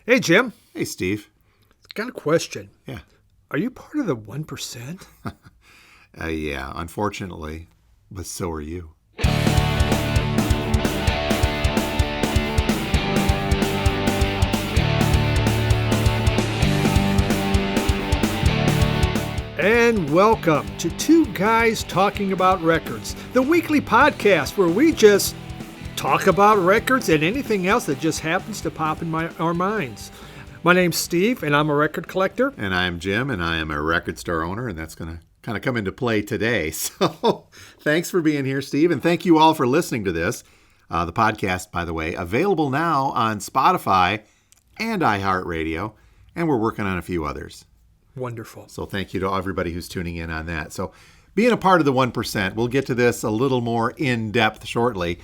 Hey, Jim. Hey, Steve. Got a question. Yeah. Are you part of the 1%? Yeah, unfortunately, but so are you. And welcome to Two Guys Talking About Records, the weekly podcast where we just talk about records and anything else that just happens to pop in our minds. My name's Steve, and I'm a record collector. And I'm Jim, and I am a record store owner, and that's going to kind of come into play today. So thanks for being here, Steve, and thank you all for listening to this. The podcast, by the way, available now on Spotify and iHeartRadio, and we're working on a few others. Wonderful. So thank you to everybody who's tuning in on that. So being a part of the 1%, we'll get to this a little more in depth shortly,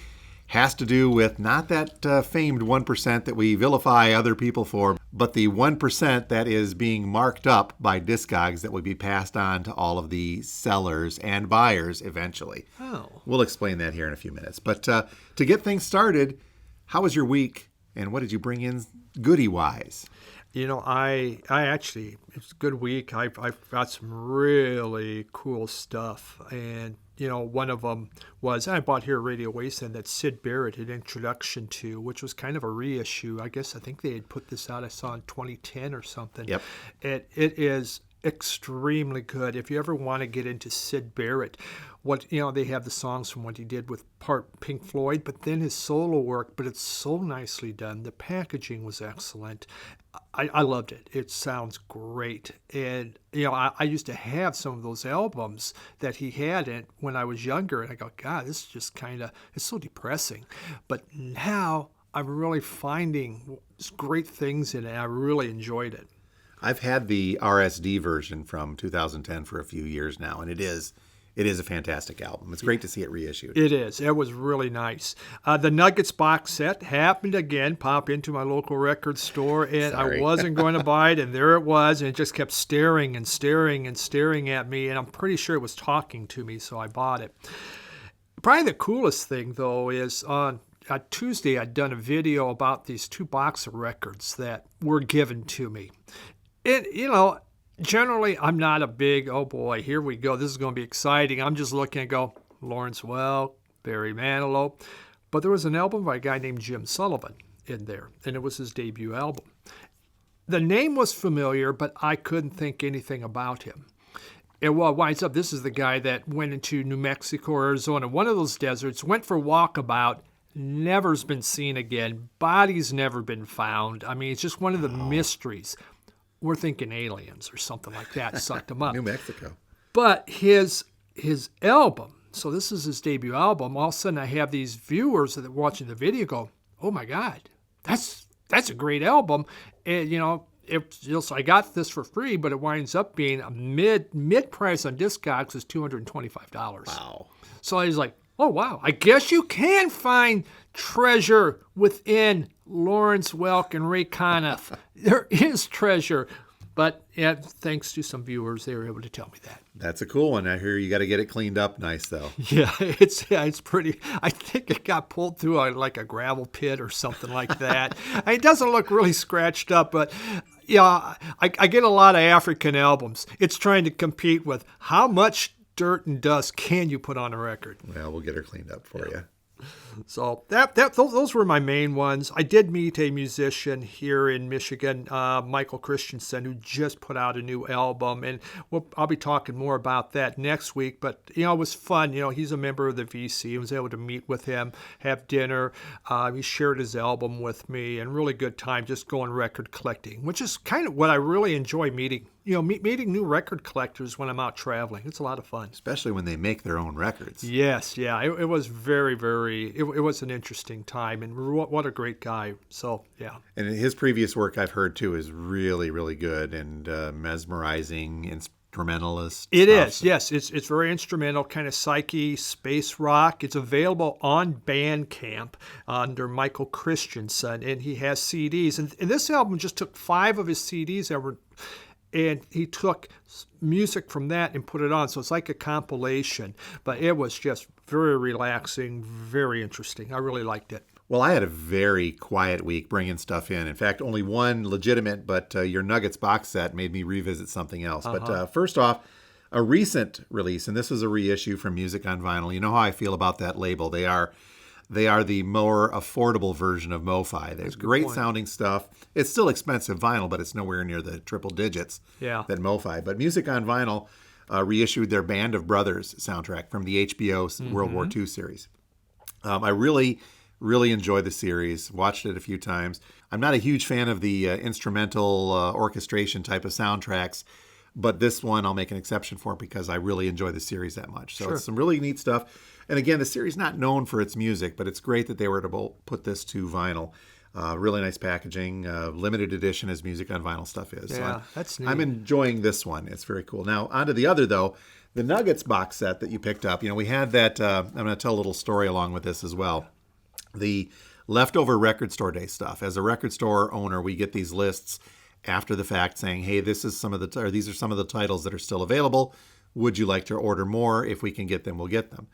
has to do with not that famed 1% that we vilify other people for, but the 1% that is being marked up by Discogs that will be passed on to all of the sellers and buyers eventually. Oh. We'll explain that here in a few minutes. But to get things started, how was your week and what did you bring in goodie-wise? You know, I actually, it's a good week. I've got some really cool stuff. And, you know, one of them was, I bought here at Radio Wasteland that Syd Barrett had introduction to, which was kind of a reissue. I think they had put this out, I saw in 2010 or something. Yep. It is extremely good. If you ever want to get into Syd Barrett, they have the songs from what he did with part Pink Floyd, but then his solo work, but it's so nicely done. The packaging was excellent. I loved it. It sounds great. And, you know, I used to have some of those albums that he had when I was younger, and I go, God, this is just it's so depressing. But now I'm really finding great things in it. I really enjoyed it. I've had the RSD version from 2010 for a few years now, and it is a fantastic album. It's great to see it reissued. It is. It was really nice. The Nuggets box set happened again, pop into my local record store, and Sorry. I wasn't going to buy it, and there it was, and it just kept staring and staring and staring at me, and I'm pretty sure it was talking to me, so I bought it. Probably the coolest thing, though, is on Tuesday I'd done a video about these two box of records that were given to me. And, you know, generally, I'm not a big, oh boy, here we go, this is going to be exciting. I'm just looking and go, Lawrence Welk, Barry Manilow. But there was an album by a guy named Jim Sullivan in there, and it was his debut album. The name was familiar, but I couldn't think anything about him. And well, it winds up, this is the guy that went into New Mexico or Arizona, one of those deserts, went for walkabout, never's been seen again, body's never been found. I mean, it's just one of the mysteries. We're thinking aliens or something like that sucked him up. New Mexico. But his album, so this is his debut album, all of a sudden I have these viewers that are watching the video go, oh my God, that's a great album. And, you know, I got this for free, but it winds up being a mid price on Discogs is $225. Wow. So I was like, oh, wow, I guess you can find treasure within Lawrence Welk and Ray Conniff. There is treasure. But yeah, thanks to some viewers, they were able to tell me that. That's a cool one. I hear you got to get it cleaned up nice, though. Yeah, it's pretty. I think it got pulled through like a gravel pit or something like that. It doesn't look really scratched up, but yeah, I get a lot of African albums. It's trying to compete with how much dirt and dust can you put on a record? Well, we'll get her cleaned up for you. So those were my main ones. I did meet a musician here in Michigan, Michael Christensen, who just put out a new album, and I'll be talking more about that next week. But you know, it was fun. You know, he's a member of the VC. I was able to meet with him, have dinner. He shared his album with me, and really good time just going record collecting, which is kind of what I really enjoy meeting. You know, meeting new record collectors when I'm out traveling. It's a lot of fun. Especially when they make their own records. Yes, yeah. It was very, very, it was an interesting time, and what a great guy. So, yeah. And his previous work I've heard, too, is really, really good and mesmerizing, instrumentalist. It is, yes. It's very instrumental, kind of psyche, space rock. It's available on Bandcamp under Michael Christensen, and he has CDs. And this album just took 5 of his CDs that were... And he took music from that and put it on. So it's like a compilation. But it was just very relaxing, very interesting. I really liked it. Well, I had a very quiet week bringing stuff in. In fact, only one legitimate, but your Nuggets box set made me revisit something else. But first off, a recent release, and this is a reissue from Music on Vinyl. You know how I feel about that label. They are the more affordable version of MoFi. There's great sounding stuff. It's still expensive vinyl, but it's nowhere near the triple digits that MoFi. But Music on Vinyl reissued their Band of Brothers soundtrack from the HBO World War II series. I really enjoyed the series, watched it a few times. I'm not a huge fan of the instrumental orchestration type of soundtracks, but this one I'll make an exception for because I really enjoy the series that much. So It's some really neat stuff. And again, the series not known for its music, but it's great that they were able to put this to vinyl. Really nice packaging, limited edition as Music on Vinyl stuff is. Yeah, so that's neat. I'm enjoying this one. It's very cool. Now, on to the other, though, the Nuggets box set that you picked up. We had that, I'm going to tell a little story along with this as well. The leftover record store day stuff. As a record store owner, we get these lists after the fact saying, hey, these are some of the titles that are still available. Would you like to order more? If we can get them, we'll get them.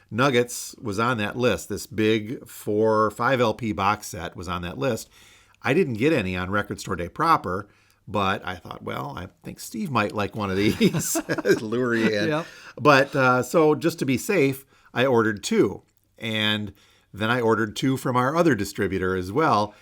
Nuggets was on that list. This big 4-5 LP box set was on that list. I didn't get any on Record Store Day proper, but I thought, well, I think Steve might like one of these. Lure you in. Yep. But so just to be safe, I ordered 2. And then I ordered 2 from our other distributor as well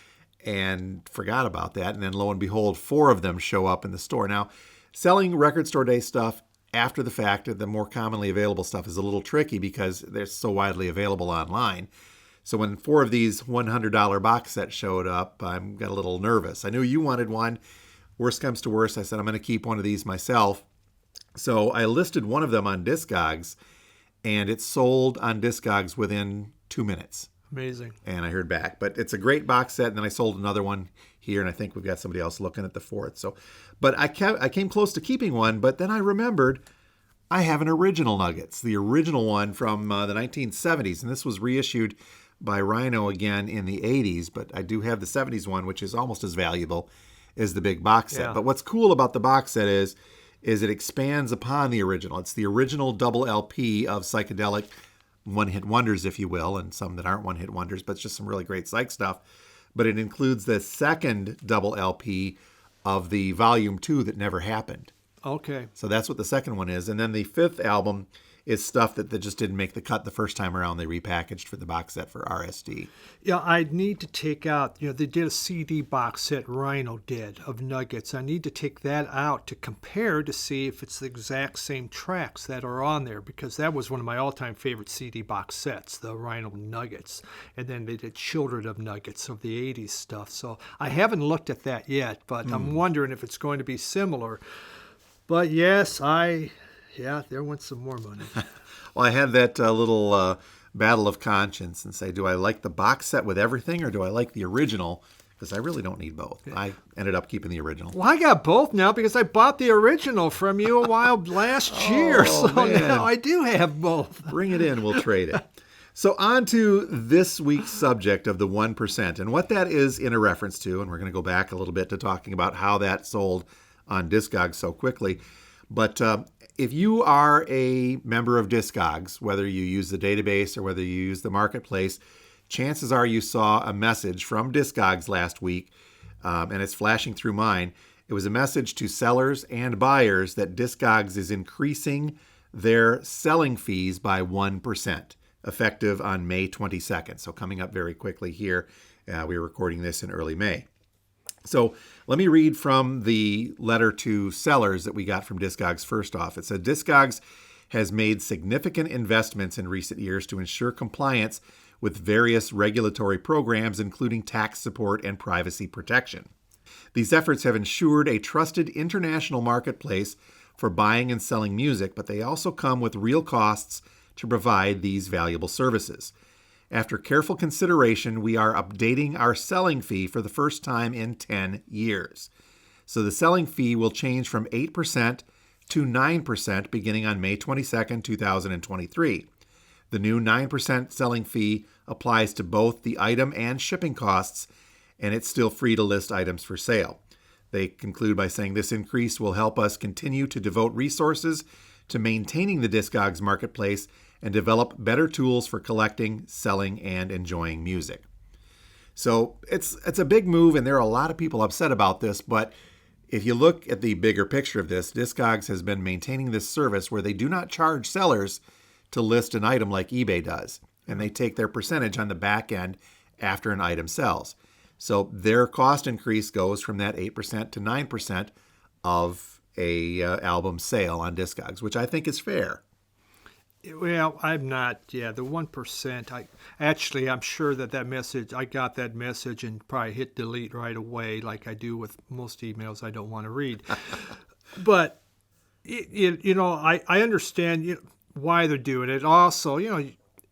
and forgot about that. And then lo and behold, 4 of them show up in the store. Now, selling Record Store Day stuff after the fact, the more commonly available stuff is a little tricky because they're so widely available online. So when 4 of these $100 box sets showed up, I got a little nervous. I knew you wanted one. Worst comes to worst, I said, I'm going to keep one of these myself. So I listed one of them on Discogs, and it sold on Discogs within 2 minutes. Amazing. And I heard back. But it's a great box set, and then I sold another one here, and I think we've got somebody else looking at the 4th. So, but I came close to keeping one, but then I remembered I have an original Nuggets, the original one from the 1970s, and this was reissued by Rhino again in the 80s, but I do have the 70s one, which is almost as valuable as the big box set. Yeah. But what's cool about the box set is it expands upon the original. It's the original double LP of psychedelic one-hit wonders, if you will, and some that aren't one-hit wonders, but it's just some really great psych stuff. But it includes the second double LP of the Volume 2 that never happened. Okay. So that's what the second one is. And then the 5th album is stuff that just didn't make the cut the first time around. They repackaged for the box set for RSD. Yeah, I need to take out, they did a CD box set, Rhino did, of Nuggets. I need to take that out to compare to see if it's the exact same tracks that are on there, because that was one of my all-time favorite CD box sets, the Rhino Nuggets. And then they did Children of Nuggets of the 80s stuff. So I haven't looked at that yet, but I'm wondering if it's going to be similar. But yes, there went some more money. Well, I had that little battle of conscience and say, do I like the box set with everything or do I like the original? Because I really don't need both. Yeah. I ended up keeping the original. Well, I got both now because I bought the original from you a while last year. So man. Now I do have both. Bring it in. We'll trade it. So on to this week's subject of the 1% and what that is in a reference to. And we're going to go back a little bit to talking about how that sold on Discogs so quickly. But if you are a member of Discogs, whether you use the database or whether you use the marketplace, chances are you saw a message from Discogs last week, and it's flashing through mine. It was a message to sellers and buyers that Discogs is increasing their selling fees by 1%, effective on May 22nd. So coming up very quickly here. We're recording this in early May. So let me read from the letter to sellers that we got from Discogs first off. It said, Discogs has made significant investments in recent years to ensure compliance with various regulatory programs, including tax support and privacy protection. These efforts have ensured a trusted international marketplace for buying and selling music, but they also come with real costs to provide these valuable services. After careful consideration, we are updating our selling fee for the first time in 10 years. So the selling fee will change from 8% to 9% beginning on May 22nd, 2023. The new 9% selling fee applies to both the item and shipping costs, and it's still free to list items for sale. They conclude by saying this increase will help us continue to devote resources to maintaining the Discogs marketplace and develop better tools for collecting, selling, and enjoying music. So it's a big move, and there are a lot of people upset about this. But if you look at the bigger picture of this, Discogs has been maintaining this service where they do not charge sellers to list an item like eBay does, and they take their percentage on the back end after an item sells. So their cost increase goes from that 8% to 9% of a album sale on Discogs, which I think is fair. Well, I'm not. Yeah, the 1%. I'm sure that message. I got that message and probably hit delete right away, like I do with most emails I don't want to read. But I understand why they're doing it. Also,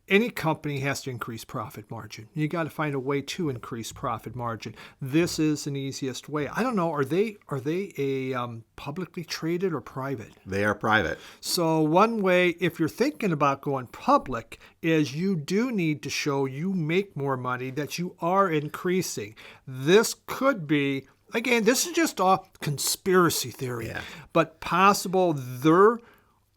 any company has to increase profit margin. You got to find a way to increase profit margin. This is an easiest way. I don't know. Are they a publicly traded or private? They are private. So one way, if you're thinking about going public, is you do need to show you make more money, that you are increasing. This could be, again, this is just a conspiracy theory, but possible their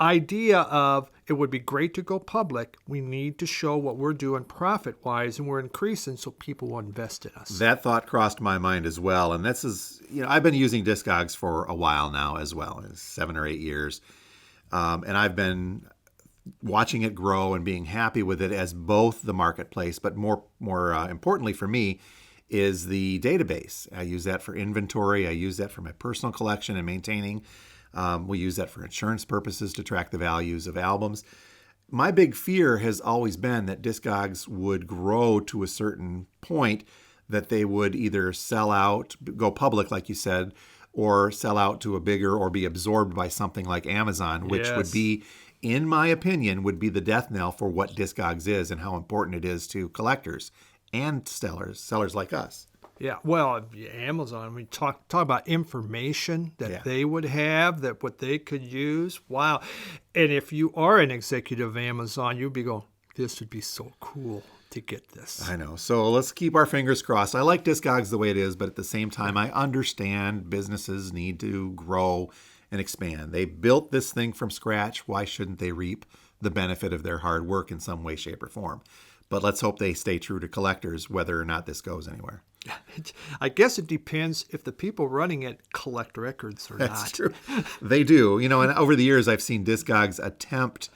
idea of it would be great to go public. We need to show what we're doing profit-wise, and we're increasing so people will invest in us. That thought crossed my mind as well. And this is, I've been using Discogs for a while now as well, 7 or 8 years. And I've been watching it grow and being happy with it as both the marketplace, but more importantly for me is the database. I use that for inventory. I use that for my personal collection and maintaining. We use that for insurance purposes to track the values of albums. My big fear has always been that Discogs would grow to a certain point that they would either sell out, go public, like you said, or sell out to a bigger or be absorbed by something like Amazon, which would be, in my opinion, would be the death knell for what Discogs is and how important it is to collectors and sellers like us. Yeah, well, Amazon, we talk about information that they would have, that what they could use. Wow. And if you are an executive of Amazon, you'd be going, this would be so cool to get this. I know. So let's keep our fingers crossed. I like Discogs the way it is, but at the same time, I understand businesses need to grow and expand. They built this thing from scratch. Why shouldn't they reap the benefit of their hard work in some way, shape, or form? But let's hope they stay true to collectors, whether or not this goes anywhere. I guess it depends if the people running it collect records or not. That's true. They do. And over the years, I've seen Discogs attempt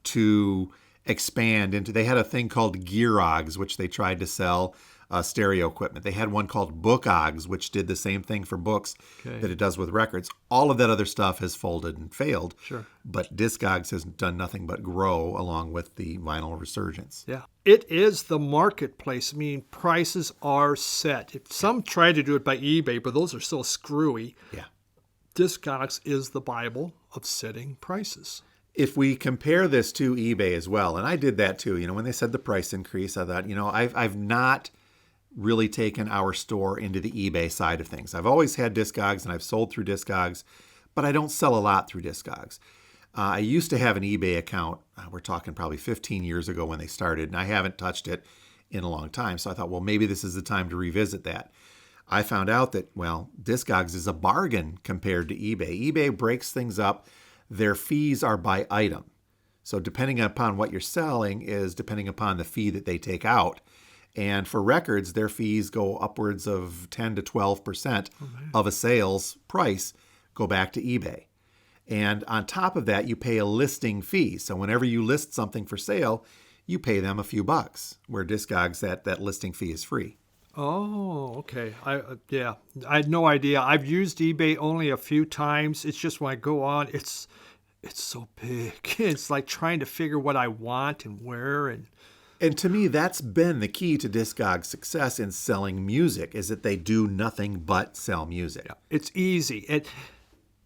to expand into, they had a thing called Gearogs, which they tried to sell stereo equipment. They had one called Bookogs, which did the same thing for books that it does with records. All of that other stuff has folded and failed. Sure. But Discogs has done nothing but grow along with the vinyl resurgence. Yeah. It is the marketplace. I mean, prices are set. Some try to do it by eBay, but those are so screwy. Yeah. Discogs is the Bible of setting prices. If we compare this to eBay as well, and I did that too, when they said the price increase, I thought, I've not really taken our store into the eBay side of things. I've always had Discogs and I've sold through Discogs, but I don't sell a lot through Discogs. I used to have an eBay account. We're talking probably 15 years ago when they started, and I haven't touched it in a long time. So I thought, well, maybe this is the time to revisit that. I found out that, Discogs is a bargain compared to eBay. eBay breaks things up. Their fees are by item. So depending upon what you're selling is depending upon the fee that they take out. And for records, their fees go upwards of 10 to 12% of a sales price go back to eBay. And on top of that, you pay a listing fee. So whenever you list something for sale, you pay them a few bucks, where Discogs, that listing fee is free. Oh, okay. I had no idea. I've used eBay only a few times. It's just when I go on, it's so big. It's like trying to figure what I want and where. And to me, that's been the key to Discogs' success in selling music, is that they do nothing but sell music. Yeah, it's easy.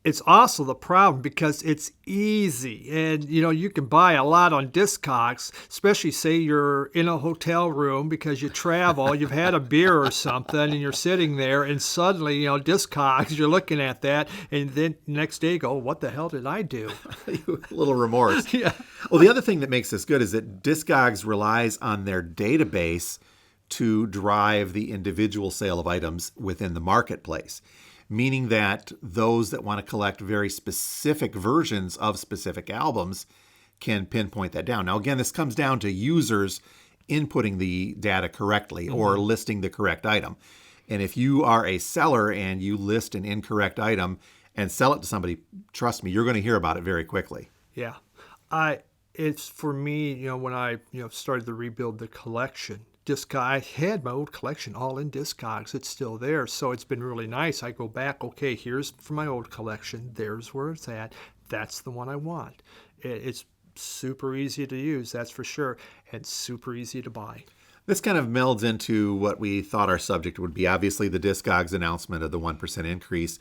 It's also the problem because it's easy, and you can buy a lot on Discogs, especially say you're in a hotel room because you travel, you've had a beer or something, and you're sitting there, and suddenly Discogs, you're looking at that, and then next day you go, what the hell did I do? A little remorse. Yeah. Well, the other thing that makes this good is that Discogs relies on their database to drive the individual sale of items within the marketplace. Meaning that those that want to collect very specific versions of specific albums can pinpoint that down. Now, again, this comes down to users inputting the data correctly or listing the correct item. And if you are a seller and you list an incorrect item and sell it to somebody, trust me, you're going to hear about it very quickly. Yeah. It's for me, when I, started to rebuild the collection, I had my old collection all in Discogs. It's still there. So it's been really nice. I go back, okay, here's for my old collection. There's where it's at. That's the one I want. It's super easy to use, that's for sure, and super easy to buy. This kind of melds into what we thought our subject would be. Obviously, the Discogs announcement of the 1% increase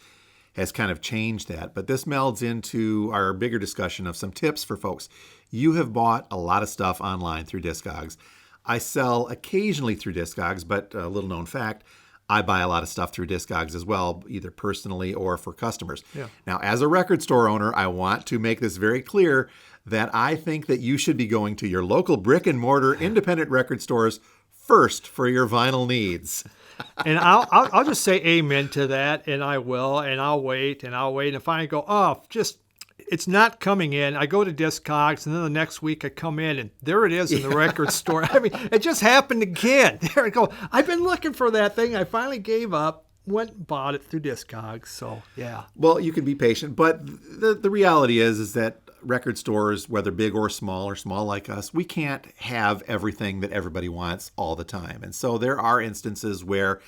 has kind of changed that, but this melds into our bigger discussion of some tips for folks. You have bought a lot of stuff online through Discogs. I sell occasionally through Discogs, but a little known fact, I buy a lot of stuff through Discogs as well, either personally or for customers. Yeah. Now, as a record store owner, I want to make this very clear that I think that you should be going to your local brick and mortar independent record stores first for your vinyl needs. And I'll just say amen to that, and I will, and I'll wait, and finally go, it's not coming in. I go to Discogs, and then the next week I come in, and there it is in the record store. I mean, it just happened again. There I go. I've been looking for that thing. I finally gave up, went and bought it through Discogs. So, yeah. Well, you can be patient, but the reality is that record stores, whether big or small like us, we can't have everything that everybody wants all the time. And so there are instances where,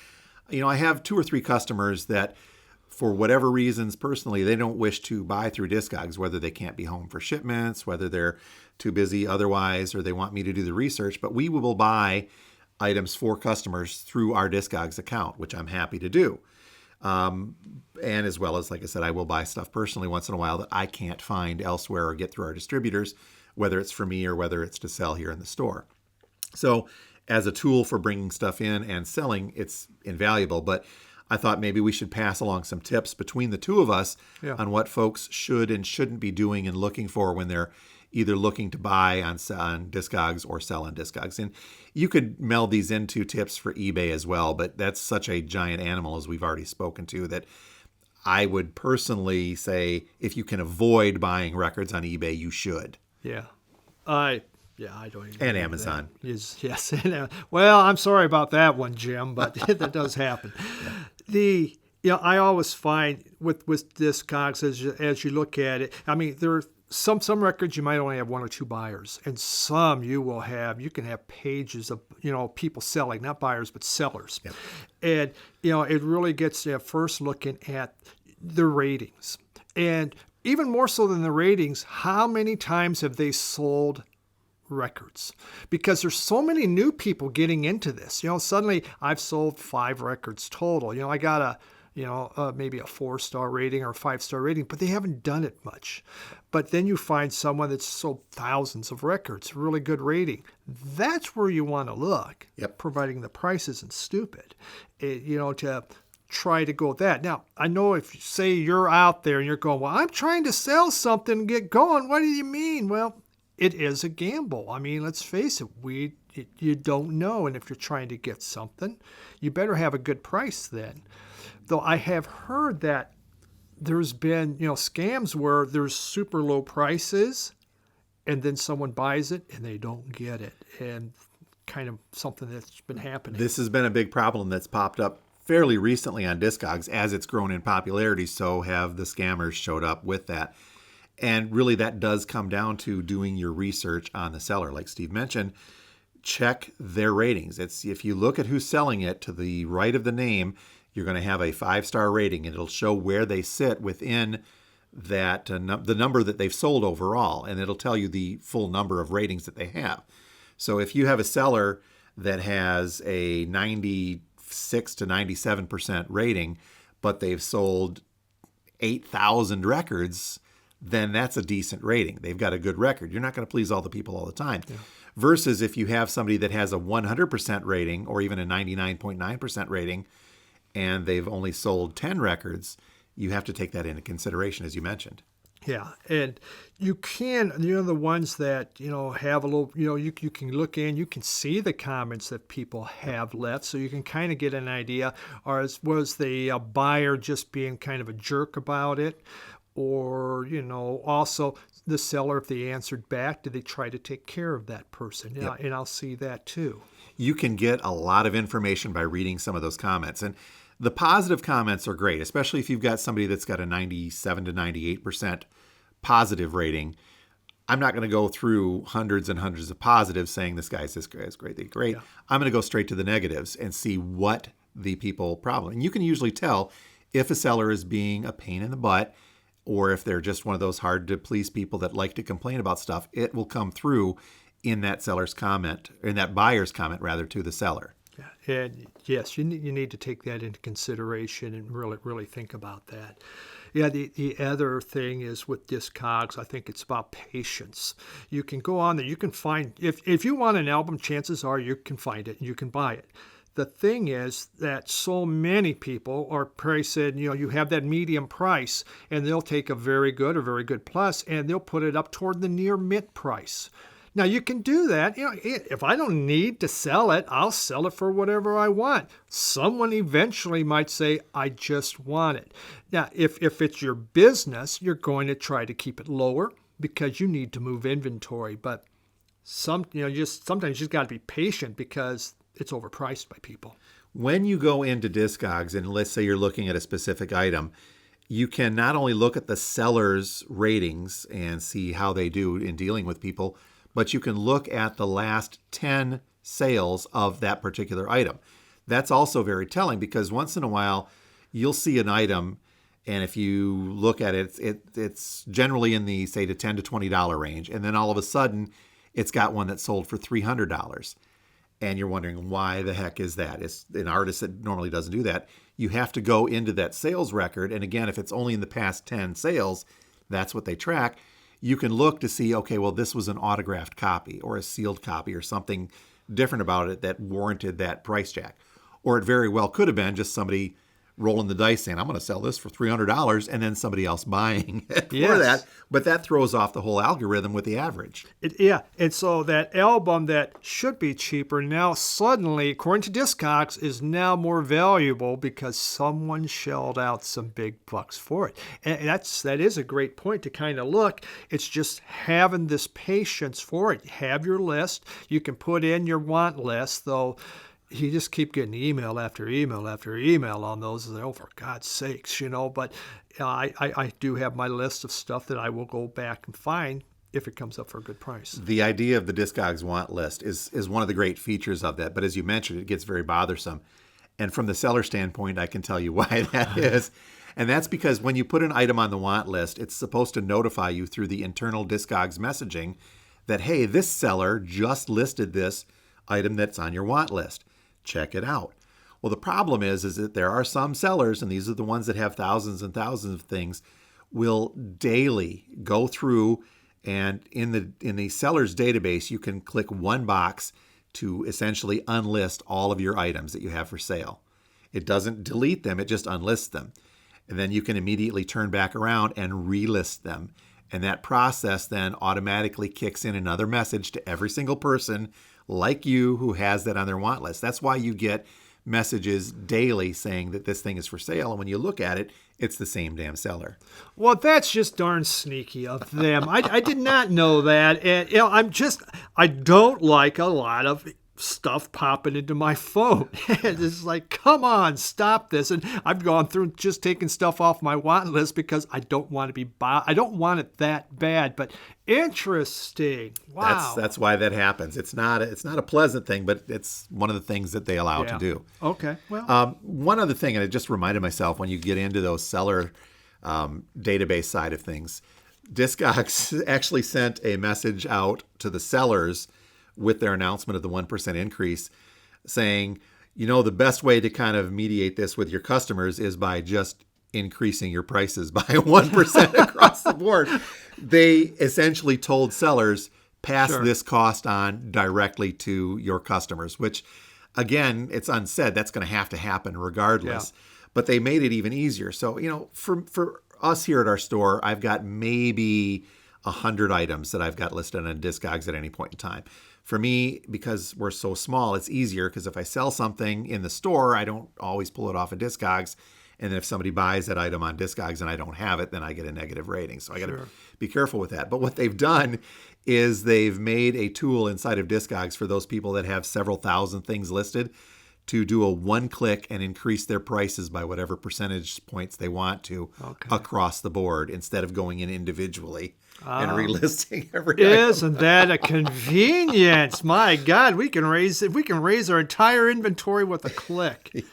I have 2 or 3 customers that, for whatever reasons personally, they don't wish to buy through Discogs, whether they can't be home for shipments, whether they're too busy otherwise, or they want me to do the research. But we will buy items for customers through our Discogs account, which I'm happy to do. And as well as, like I said, I will buy stuff personally once in a while that I can't find elsewhere or get through our distributors, whether it's for me or whether it's to sell here in the store. So as a tool for bringing stuff in and selling, it's invaluable. But I thought maybe we should pass along some tips between the two of us on what folks should and shouldn't be doing and looking for when they're either looking to buy on Discogs or sell on Discogs. And you could meld these into tips for eBay as well, but that's such a giant animal, as we've already spoken to, that I would personally say if you can avoid buying records on eBay, you should. Yeah. I don't even. And Amazon. Yes. Well, I'm sorry about that one, Jim, but that does happen. Yeah. I always find with Discogs, as you look at it, I mean, there are some records you might only have 1 or 2 buyers, and some you can have pages of, people selling, not buyers, but sellers. Yep. And, it really gets you first looking at the ratings. And even more so than the ratings, how many times have they sold records? Because there's so many new people getting into this. Suddenly I've sold 5 records total. I got maybe a 4-star rating or a 5-star rating, but they haven't done it much. But then you find someone that's sold thousands of records, really good rating. That's where you want to look, providing the price isn't stupid, to try to go with that. Now, I know if you say you're out there and you're going, well, I'm trying to sell something and get going. What do you mean? Well, it is a gamble. I mean, let's face it, you don't know. And if you're trying to get something, you better have a good price then. Though I have heard that there's been, scams where there's super low prices and then someone buys it and they don't get it. And kind of something that's been happening. This has been a big problem that's popped up fairly recently on Discogs. As it's grown in popularity, so have the scammers showed up with that. And really that does come down to doing your research on the seller. Like Steve mentioned, check their ratings. If you look at who's selling it, to the right of the name, you're going to have a 5-star rating, and it'll show where they sit within that the number that they've sold overall, and it'll tell you the full number of ratings that they have. So if you have a seller that has a 96 to 97% rating, but they've sold 8,000 records, then that's a decent rating. They've got a good record. You're not going to please all the people all the time. Yeah. Versus if you have somebody that has a 100% rating or even a 99.9% rating, and they've only sold 10 records, you have to take that into consideration, as you mentioned. Yeah, and you can, the ones that, have a little, you can look in, you can see the comments that people have left, so you can kind of get an idea, or was the buyer just being kind of a jerk about it? Or, also the seller, if they answered back, did they try to take care of that person? Yeah, Yep. and I'll see that too. You can get a lot of information by reading some of those comments. And the positive comments are great, especially if you've got somebody that's got a 97 to 98% positive rating. I'm not going to go through hundreds and hundreds of positives saying this guy's great, they're great. Yeah. I'm going to go straight to the negatives and see what the people problem. And you can usually tell if a seller is being a pain in the butt or if they're just one of those hard to please people that like to complain about stuff. It will come through in that seller's comment, or in that buyer's comment rather, to the seller. Yeah. And yes, you need to take that into consideration and really think about that. Yeah, the other thing is with Discogs, I think it's about patience. You can go on there, you can find, if you want an album, chances are you can find it and you can buy it. The thing is that so many people are pricing, you have that medium price, and they'll take a very good or very good plus, and they'll put it up toward the near mint price. Now, you can do that. If I don't need to sell it, I'll sell it for whatever I want. Someone eventually might say, I just want it. Now, if it's your business, you're going to try to keep it lower because you need to move inventory. But sometimes you just got to be patient because it's overpriced by people. When you go into Discogs, and let's say you're looking at a specific item, you can not only look at the seller's ratings and see how they do in dealing with people, but you can look at the last 10 sales of that particular item. That's also very telling because once in a while you'll see an item, and if you look at it, it's generally in the, say, the $10 to $20 range, and then all of a sudden it's got one that sold for $300. And you're wondering, why the heck is that? It's an artist that normally doesn't do that. You have to go into that sales record, and again, if it's only in the past 10 sales, that's what they track. You can look to see, okay, well, this was an autographed copy or a sealed copy or something different about it that warranted that price jack. Or it very well could have been just somebody rolling the dice saying, I'm going to sell this for $300, and then somebody else buying it for that. But that throws off the whole algorithm with the average. And so that album that should be cheaper now suddenly, according to Discogs, is now more valuable because someone shelled out some big bucks for it. And that is a great point to kind of look. It's just having this patience for it. Have your list. You can put in your want list, though. You just keep getting email after email after email on those. And, for God's sakes, But I do have my list of stuff that I will go back and find if it comes up for a good price. The idea of the Discogs want list is one of the great features of that. But as you mentioned, it gets very bothersome. And from the seller standpoint, I can tell you why that is. And that's because when you put an item on the want list, it's supposed to notify you through the internal Discogs messaging that, hey, this seller just listed this item that's on your want list. Check it out. Well, the problem is that there are some sellers, and these are the ones that have thousands and thousands of things, will daily go through, and in the seller's database, you can click one box to essentially unlist all of your items that you have for sale. It doesn't delete them, it just unlists them. And then you can immediately turn back around and relist them. And that process then automatically kicks in another message to every single person like you who has that on their want list. That's why you get messages daily saying that this thing is for sale. And when you look at it, it's the same damn seller. Well, that's just darn sneaky of them. I did not know that. And I don't like a lot of stuff popping into my phone. It's like, come on, stop this. And I've gone through just taking stuff off my want list because I don't want to be I don't want it that bad. But interesting. Wow. That's why that happens. It's not a pleasant thing, but it's one of the things that they allow to do. Okay. Well, one other thing, and I just reminded myself when you get into those seller database side of things, Discogs actually sent a message out to the sellers with their announcement of the 1% increase saying, the best way to kind of mediate this with your customers is by just increasing your prices by 1% across the board. They essentially told sellers, pass this cost on directly to your customers, which, again, it's unsaid. That's going to happen regardless. Yeah. But they made it even easier. So, for us here at our store, I've got maybe 100 items that I've got listed on Discogs at any point in time. For me, because we're so small, it's easier because if I sell something in the store, I don't always pull it off of Discogs. And then if somebody buys that item on Discogs and I don't have it, then I get a negative rating. So I got to be careful with that. But what they've done is they've made a tool inside of Discogs for those people that have several thousand things listed to do a one-click and increase their prices by whatever percentage points they want to across the board instead of going in individually and relisting every item. Isn't that a convenience? My God, we can raise our entire inventory with a click.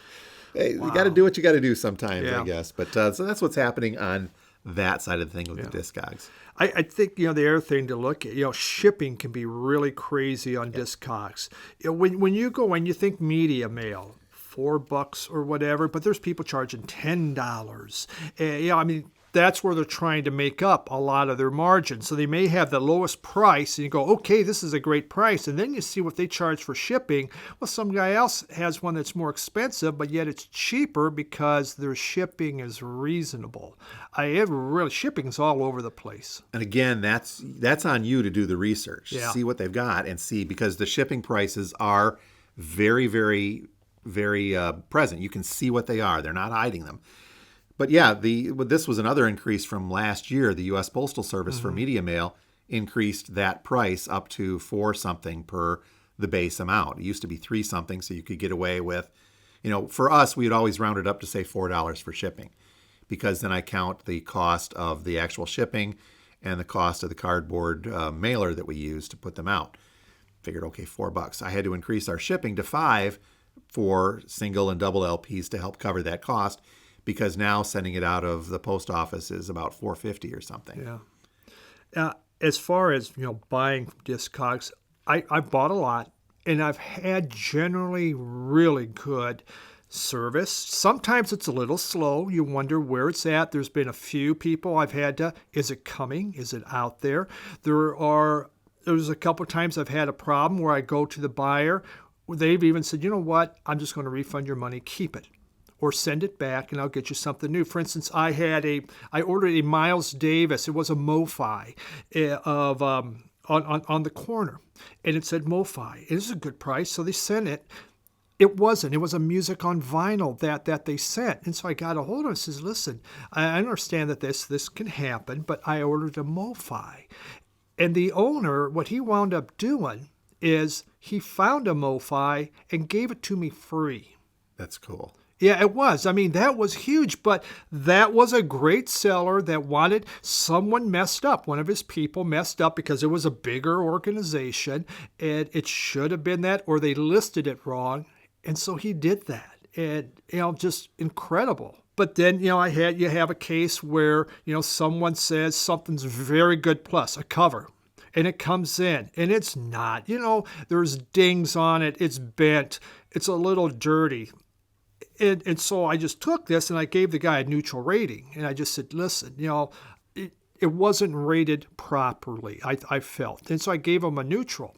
Hey, you got to do what you got to do sometimes, I guess. But so that's what's happening on that side of the thing with the Discogs. I think, the other thing to look at, shipping can be really crazy on Discogs. When you go and you think media mail, $4 or whatever, but there's people charging $10. That's where they're trying to make up a lot of their margin. So they may have the lowest price, and you go, okay, this is a great price. And then you see what they charge for shipping. Well, some guy else has one that's more expensive, but yet it's cheaper because their shipping is reasonable. Shipping's all over the place. And again, that's on you to do the research. Yeah. See what they've got and see, because the shipping prices are very, very, very present. You can see what they are. They're not hiding them. But yeah, this was another increase from last year. The U.S. Postal Service for media mail increased that price up to $4 something per the base amount. It used to be $3 something, so you could get away with, for us, we'd always round it up to say $4 for shipping, because then I count the cost of the actual shipping and the cost of the cardboard mailer that we use to put them out. Figured, okay, $4. I had to increase our shipping to $5 for single and double LPs to help cover that cost, because now sending it out of the post office is about $4.50 or something. Yeah. As far as buying Discogs, I bought a lot, and I've had generally really good service. Sometimes it's a little slow. You wonder where it's at. There's been a few people I've had to, is it coming? Is it out there? There's a couple of times I've had a problem where I go to the buyer. They've even said, you know what? I'm just going to refund your money. Keep it. Or send it back, and I'll get you something new. For instance, I ordered a Miles Davis. It was a MoFi on the corner, and it said MoFi. It is a good price, so they sent it. It wasn't. It was a music on vinyl that they sent, and so I got a hold of it and says, "Listen, I understand that this can happen, but I ordered a MoFi." And the owner, what he wound up doing is he found a MoFi and gave it to me free. That's cool. Yeah, it was. That was huge, but that was a great seller that wanted someone messed up. One of his people messed up because it was a bigger organization, and it should have been that, or they listed it wrong, and so he did that. And, just incredible. But then, you have a case where, someone says something's very good plus, a cover, and it comes in, and it's not. There's dings on it, it's bent, it's a little dirty. And so I just took this and I gave the guy a neutral rating. And I just said, listen, it wasn't rated properly, I felt. And so I gave him a neutral.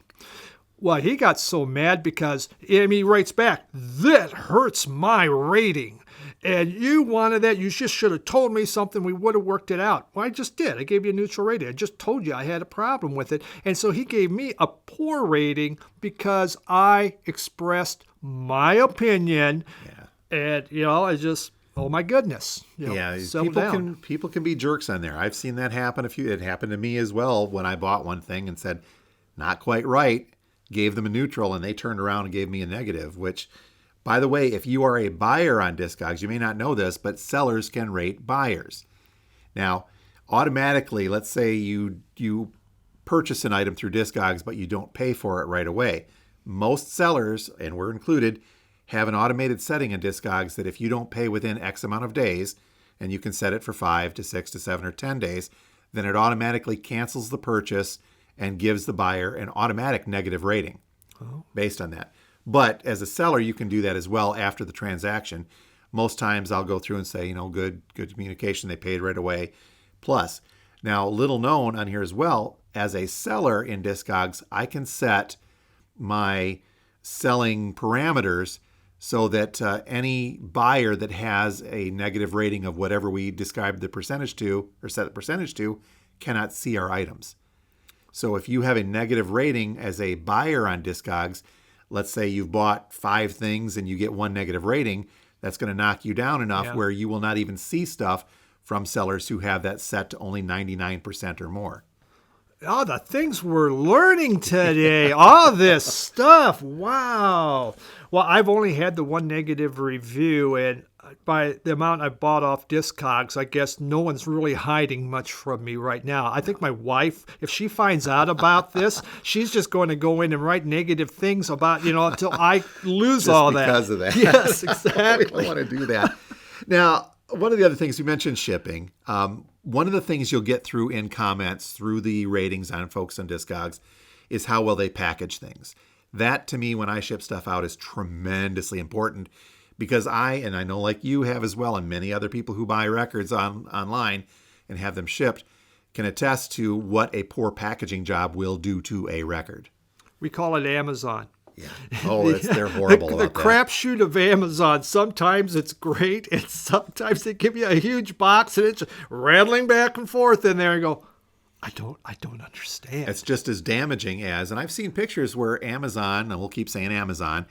Well, he got so mad because he writes back, that hurts my rating. And you wanted that. You just should have told me something. We would have worked it out. Well, I just did. I gave you a neutral rating. I just told you I had a problem with it. And so he gave me a poor rating because I expressed my opinion. Yeah. And, I just, oh my goodness. People can be jerks on there. I've seen that happen It happened to me as well when I bought one thing and said, not quite right, gave them a neutral, and they turned around and gave me a negative, which, by the way, if you are a buyer on Discogs, you may not know this, but sellers can rate buyers. Now, automatically, let's say you purchase an item through Discogs, but you don't pay for it right away. Most sellers, and we're included, have an automated setting in Discogs that if you don't pay within X amount of days, and you can set it for 5 to 6 to 7 or 10 days, then it automatically cancels the purchase and gives the buyer an automatic negative rating based on that. But as a seller, you can do that as well after the transaction. Most times I'll go through and say, good communication, they paid right away. Plus, now little known on here as well, as a seller in Discogs, I can set my selling parameters so that any buyer that has a negative rating of whatever we described the percentage to or set the percentage to cannot see our items. So if you have a negative rating as a buyer on Discogs, let's say you've bought 5 things and you get 1 negative rating, that's going to knock you down enough Yeah. where you will not even see stuff from sellers who have that set to only 99% or more. Oh, the things we're learning today. All this stuff. Wow. Well, I've only had the one negative review, and by the amount I bought off Discogs, I guess no one's really hiding much from me right now. I think my wife, if she finds out about this, she's just going to go in and write negative things about, until I lose all that. Because of that. Yes, We exactly. don't want to do that. Now, one of the other things you mentioned shipping. One of the things you'll get through in comments, through the ratings on folks on Discogs, is how well they package things. That, to me, when I ship stuff out, is tremendously important because and I know like you have as well, and many other people who buy records online and have them shipped, can attest to what a poor packaging job will do to a record. We call it Amazon. Yeah. Oh, they're horrible The about that. crapshoot of Amazon. Sometimes it's great, and sometimes they give you a huge box, and it's rattling back and forth in there. And go, I don't understand. It's just as damaging as, and I've seen pictures where Amazon, and we'll keep saying Amazon,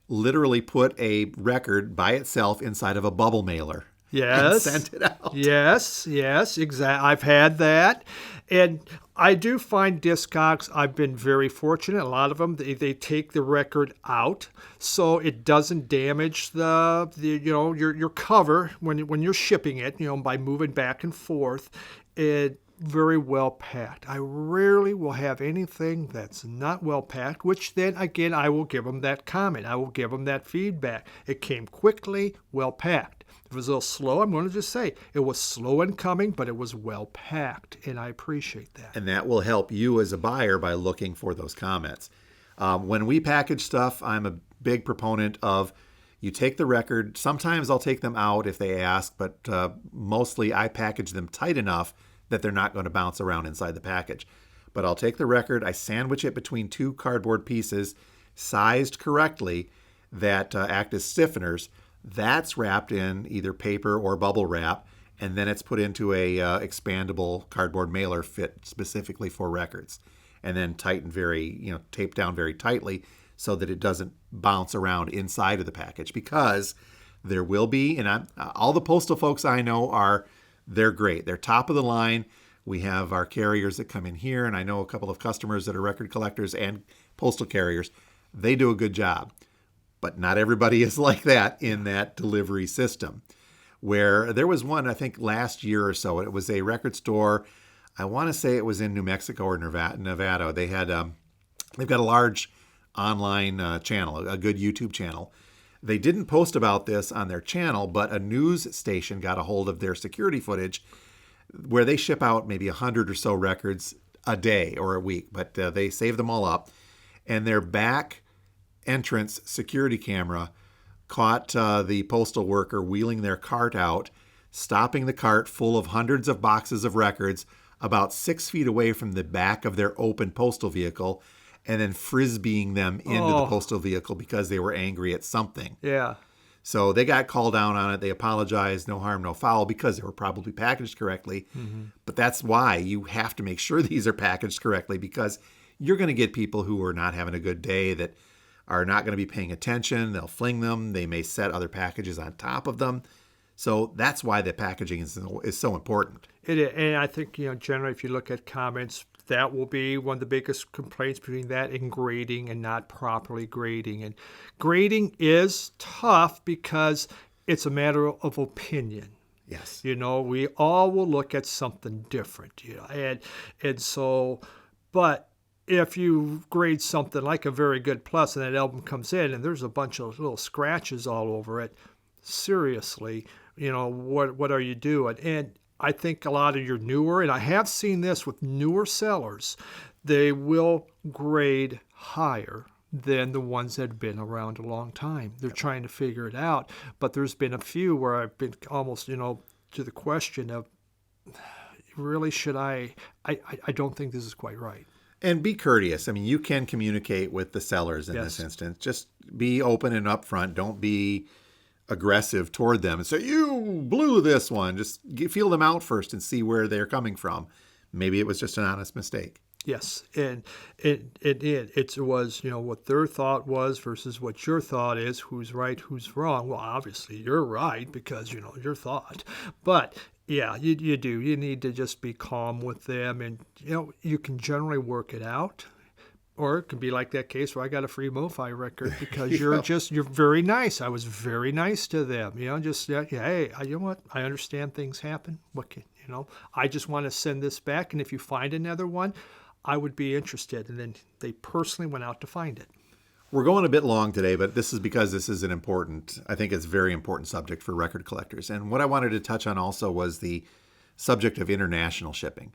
literally put a record by itself inside of a bubble mailer. Yes. And sent it out. Yes, exactly. I've had that. And I do find Discogs, I've been very fortunate. A lot of them, they take the record out so it doesn't damage the your cover when you're shipping it, by moving back and forth. It very well packed. I rarely will have anything that's not well packed, which then again I will give them that comment. I will give them that feedback. It came quickly, well packed. If it was a little slow, I'm going to just say it was slow in coming, but it was well packed, and I appreciate that. And that will help you as a buyer by looking for those comments. When we package stuff, I'm a big proponent of you take the record. Sometimes I'll take them out if they ask, but mostly I package them tight enough that they're not going to bounce around inside the package. But I'll take the record, I sandwich it between two cardboard pieces sized correctly that act as stiffeners. That's wrapped in either paper or bubble wrap, and then it's put into a expandable cardboard mailer fit specifically for records, and then taped down very tightly so that it doesn't bounce around inside of the package. Because there will be, and all the postal folks I know they're great. They're top of the line. We have our carriers that come in here, and I know a couple of customers that are record collectors and postal carriers. They do a good job. But not everybody is like that in that delivery system. Where there was one, I think last year or so, it was a record store. I want to say it was in New Mexico or Nevada. They had, they've got a large online channel, a good YouTube channel. They didn't post about this on their channel, but a news station got a hold of their security footage where they ship out maybe 100 or so records a day or a week, but they save them all up. And their back entrance security camera caught the postal worker wheeling their cart out, stopping the cart full of hundreds of boxes of records about 6 feet away from the back of their open postal vehicle, and then frisbeeing them into the postal vehicle because they were angry at something. Yeah. So they got called down on it. They apologized, no harm, no foul, because they were probably packaged correctly. Mm-hmm. But that's why you have to make sure these are packaged correctly, because you're going to get people who are not having a good day that are not going to be paying attention. They'll fling them. They may set other packages on top of them. So that's why the packaging is so important. And I think, generally, if you look at comments, that will be one of the biggest complaints between that and grading and not properly grading. And grading is tough because it's a matter of opinion. Yes. We all will look at something different, and so, but if you grade something like a very good plus and that album comes in and there's a bunch of little scratches all over it, seriously, what are you doing? And I think a lot of your newer, and I have seen this with newer sellers, they will grade higher than the ones that have been around a long time. They're trying to figure it out. But there's been a few where I've been almost, to the question of, really, should I don't think this is quite right. And be courteous. I mean, you can communicate with the sellers in this instance. Just be open and upfront. Don't be aggressive toward them and say, you blew this one. Just feel them out first and see where they're coming from. Maybe it was just an honest mistake. Yes, and it was, what their thought was versus what your thought is. Who's right, who's wrong? Well, obviously you're right because your thought. But yeah, you do. You need to just be calm with them, and you can generally work it out. Or it could be like that case where I got a free MoFi record because you're very nice. I was very nice to them. Hey, you know what? I understand things happen. I just want to send this back, and if you find another one, I would be interested. And then they personally went out to find it. We're going a bit long today, but this is because this is I think it's a very important subject for record collectors. And what I wanted to touch on also was the subject of international shipping.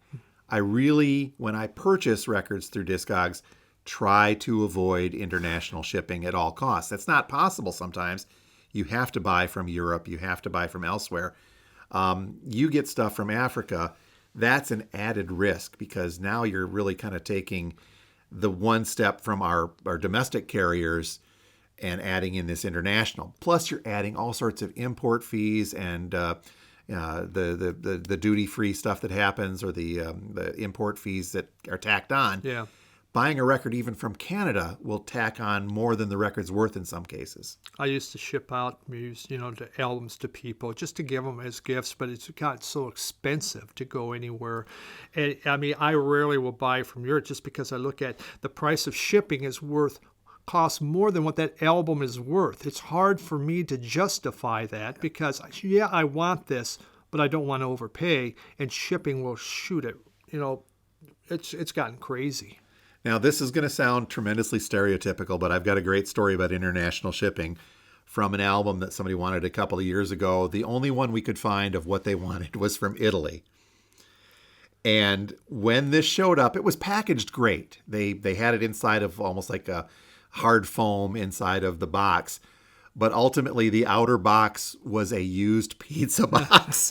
I really, when I purchase records through Discogs, try to avoid international shipping at all costs. That's not possible sometimes. You have to buy from Europe. You have to buy from elsewhere. You get stuff from Africa. That's an added risk because now you're really kind of taking the one step from our domestic carriers and adding in this international. Plus, you're adding all sorts of import fees and the duty-free stuff that happens or the import fees that are tacked on. Yeah. Buying a record even from Canada will tack on more than the record's worth in some cases. I used to ship out the albums to people just to give them as gifts, but it's got so expensive to go anywhere. And I mean, I rarely will buy from Europe just because I look at the price of shipping costs more than what that album is worth. It's hard for me to justify that because, I want this, but I don't want to overpay, and shipping will shoot it. It's gotten crazy. Now, this is going to sound tremendously stereotypical, but I've got a great story about international shipping from an album that somebody wanted a couple of years ago. The only one we could find of what they wanted was from Italy. And when this showed up, it was packaged great. They had it inside of almost like a hard foam inside of the box. But ultimately, the outer box was a used pizza box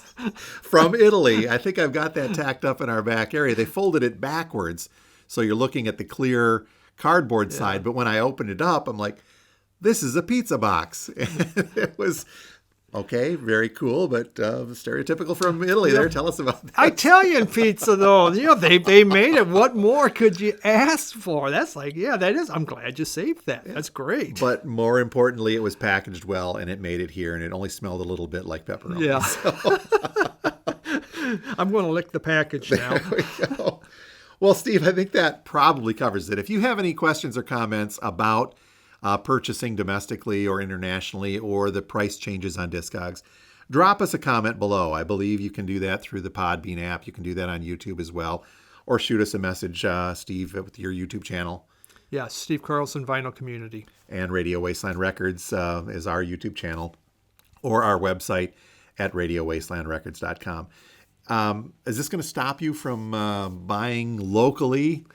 from Italy. I think I've got that tacked up in our back area. They folded it backwards. So you're looking at the clear cardboard side. But when I opened it up, I'm like, this is a pizza box. And it was, okay, very cool, but stereotypical from Italy there. Tell us about that. Italian pizza, though, they made it. What more could you ask for? That's that is. I'm glad you saved that. That's great. But more importantly, it was packaged well, and it made it here, and it only smelled a little bit like pepperoni. Yeah. So. I'm going to lick the package now. There we go. Well, Steve, I think that probably covers it. If you have any questions or comments about purchasing domestically or internationally or the price changes on Discogs, drop us a comment below. I believe you can do that through the Podbean app. You can do that on YouTube as well. Or shoot us a message, Steve, with your YouTube channel. Yeah, Steve Carlson, Vinyl Community. And Radio Wasteland Records is our YouTube channel or our website at radiowastelandrecords.com. Is this going to stop you from buying locally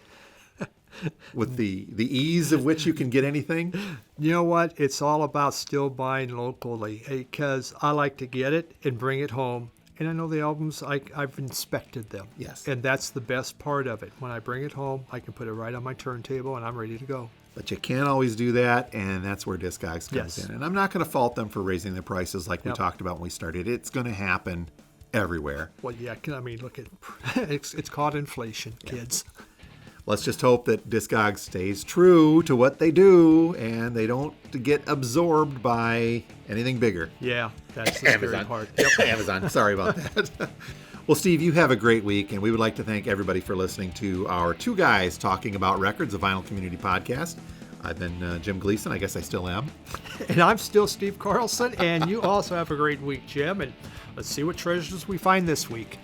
with the ease of which you can get anything? You know what? It's all about still buying locally because I like to get it and bring it home. And I know the albums, I've inspected them. Yes. And that's the best part of it. When I bring it home, I can put it right on my turntable and I'm ready to go. But you can't always do that, and that's where Discogs comes Yes. in. And I'm not going to fault them for raising the prices like we Yep. talked about when we started. It's going to happen everywhere. Well, yeah, I mean, look at it's called inflation, kids. Let's just hope that Discogs stays true to what they do and they don't get absorbed by anything bigger. Yeah, that's the scary part. Yep. Amazon. Sorry about that. Well, Steve, you have a great week, and we would like to thank everybody for listening to our Two Guys Talking About Records, a Vinyl Community podcast. I've been Jim Gleason. I guess I still am. And I'm still Steve Carlson, and you also have a great week, Jim. And let's see what treasures we find this week.